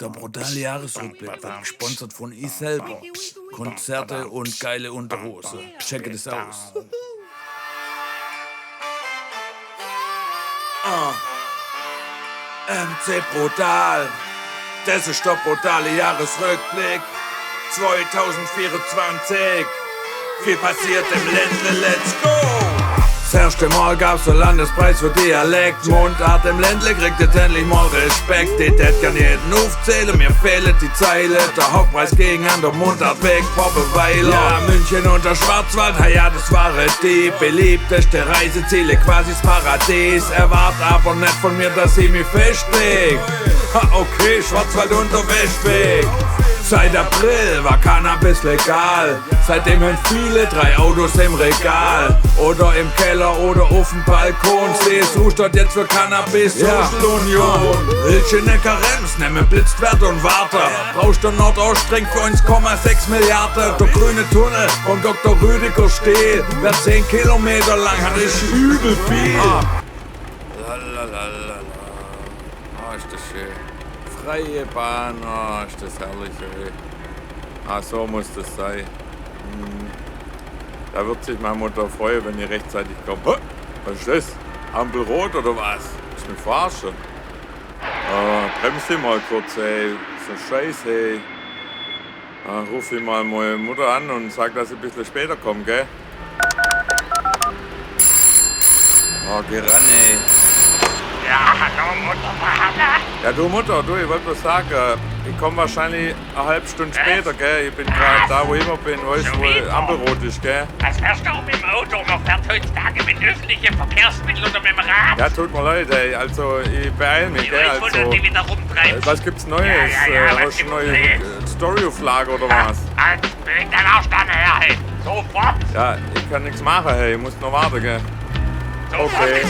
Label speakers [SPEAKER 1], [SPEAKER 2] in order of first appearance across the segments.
[SPEAKER 1] Der brutale Jahresrückblick wird gesponsert von ich selber. Konzerte und geile Unterhose. Checke das aus. MC Brutal. Das ist der brutale Jahresrückblick 2024. Viel passiert im Ländle, let's go! Das erste Mal gab's einen Landespreis für Dialekt. Mundart im Ländle kriegt jetzt endlich mal Respekt. Ich tät gern jeden aufzählen, mir fehlen die Zeile. Der Hauptpreis ging an der Mundart weg, Poppenweiler. Ja, München und der Schwarzwald, ja, das waren die beliebteste Reiseziele, quasi das Paradies. Erwart aber nicht von mir, dass ich mich festleg. Okay, Schwarzwald und der Westweg. Seit April war Cannabis legal. Seitdem haben viele 3 Autos im Regal. Oder im Keller oder auf dem Balkon. CSU steht jetzt für Cannabis Social Union. Willst du ne Karenz, nehmen Blitzwert und Warte. Brauchst du Nordostring für 1,6 Milliarden. Der grüne Tunnel von Dr. Rüdiger Stehl. Wer 10 Kilometer lang hat, ist übel viel. Lalalala. Ist das schön. Freie Bahn, ist das herrlich, ey. So muss das sein. Da wird sich meine Mutter freuen, wenn ihr rechtzeitig kommt. Was ist das? Ampel rot oder was? Ist mich verarschen? Bremst dich mal kurz, ey. So Scheiß, ey. Ruf ich mal meine Mutter an und sag, dass ich ein bisschen später komme, gell? Geh ran, ey.
[SPEAKER 2] Ja, hallo Mutter,
[SPEAKER 1] Ja, du Mutter, ich wollte nur sagen, ich komme wahrscheinlich eine halbe Stunde später, gell? Ich bin gerade da, wo ich immer bin, weißt du, wo Ampelrot ist, gell?
[SPEAKER 2] Was fährst du mit dem Auto? Man fährt heutzutage mit öffentlichen Verkehrsmitteln oder mit dem Rad?
[SPEAKER 1] Ja, tut mir leid, ey, also ich beeil mich, gell?
[SPEAKER 2] Ich weiß, wo du dich wieder rumtreibst.
[SPEAKER 1] Was gibt's Neues? Hast du eine neue Storyauflage oder was?
[SPEAKER 2] Bring deinen Arsch dann her, hey! Sofort!
[SPEAKER 1] Ja, ich kann nichts machen, hey, ich muss noch warten, gell?
[SPEAKER 2] Okay.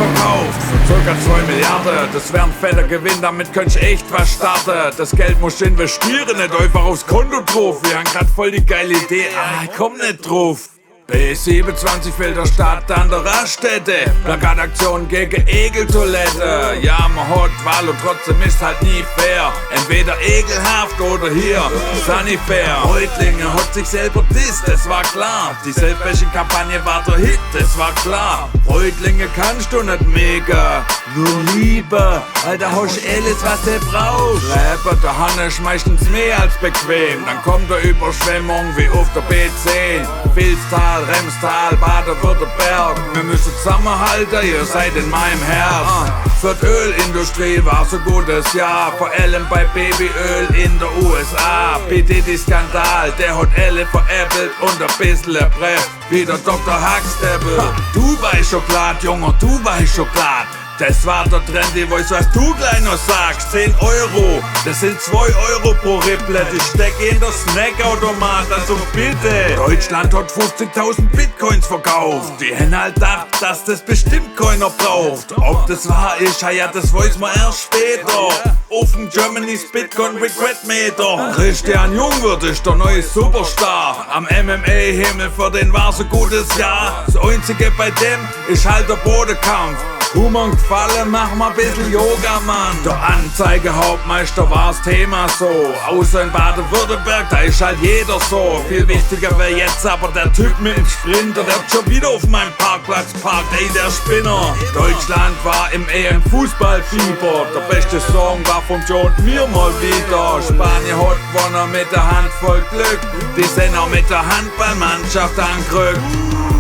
[SPEAKER 1] Verkauft für ca. 2 Milliarden. Das wär ein fetter Gewinn, damit könnt ihr echt was starten. Das Geld musst du investieren, nicht einfach aufs Konto drauf. Wir haben grad voll die geile Idee, ich komm nicht drauf. B27 fehlt der Stadt an der Raststätte. Plakataktion gegen Ekeltoilette. Ja, man hat Wahl und trotzdem ist halt nie fair. Entweder ekelhaft oder hier Sanifair. Reutlingen hat sich selber disst, das war klar. Die Selbstwäsche-Kampagne war der Hit, das war klar. Reutlinge kannst du nicht mega, nur Liebe. Alter, hast alles, was du brauchst. Rapper, der Hanne ist meistens mehr als bequem. Dann kommt der Überschwemmung wie auf der B10. Vilstal, Remstal, Baden-Württemberg. Wir müssen zusammenhalten, ihr seid in meinem Herz. Für die Ölindustrie war so gutes Jahr, vor allem bei Babyöl in der USA. PDD-Skandal, der hat alle veräppelt und ein bisschen erpresst, wie der Dr. Huxtable. Dubai-Schokolade, Junge, Dubai-Schokolade. Das war der Trend, ich weiß, was du gleich noch sagst. 10 Euro, das sind 2 Euro pro Ripple. Ich steck in der Snackautomat, also bitte. Deutschland hat 50.000 Bitcoins verkauft. Die haben halt gedacht, dass das bestimmt keiner braucht. Ob das wahr ist, ja, das weiß man erst später. Auf dem Germany's Bitcoin Regret Meter. Christian Jungwirth ist der neue Superstar. Am MMA-Himmel, für den war's ein gutes Jahr. Das Einzige bei dem ist halt der Bodenkampf. Humor gefallen, mach mal ein bisschen Yoga, Mann. Der Anzeigehauptmeister war's Thema so. Außer in Baden-Württemberg, da ist halt jeder so. Viel wichtiger wäre jetzt aber der Typ mit dem Sprinter. Der hat schon wieder auf meinem Parkplatz parkt, ey, der Spinner. Deutschland war im EM-Fußballfieber. Der beste Song war vom Joe und mir mal wieder. Spanien hat gewonnen mit der Handvoll Glück. Die sind auch mit der Handballmannschaft angerückt.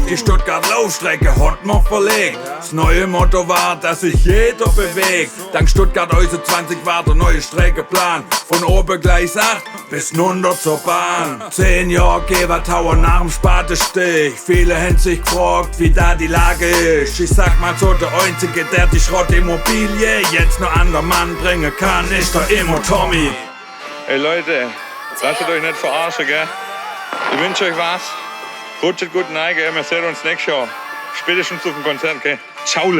[SPEAKER 1] Die Stuttgart-Laufstrecke hat man verlegt. Das neue Motto war, dass sich jeder bewegt. Dank Stuttgart Euse 20 war der neue Streckenplan. Von oben Gleis 8 bis runter zur Bahn. 10 Jahre Gebertauer nach dem Spatenstich. Viele haben sich gefragt, wie da die Lage ist. Ich sag mal so, der Einzige, der die Schrottimmobilie jetzt noch an der Mann bringen kann, ist der Immo Tommy.
[SPEAKER 3] Hey Leute, lasst euch nicht verarschen, gell? Ich wünsche euch was. Rutscht gut rein, gell? Wir sehen uns nächstes Jahr. Spätestens auf dem Konzert, gell? Ciao.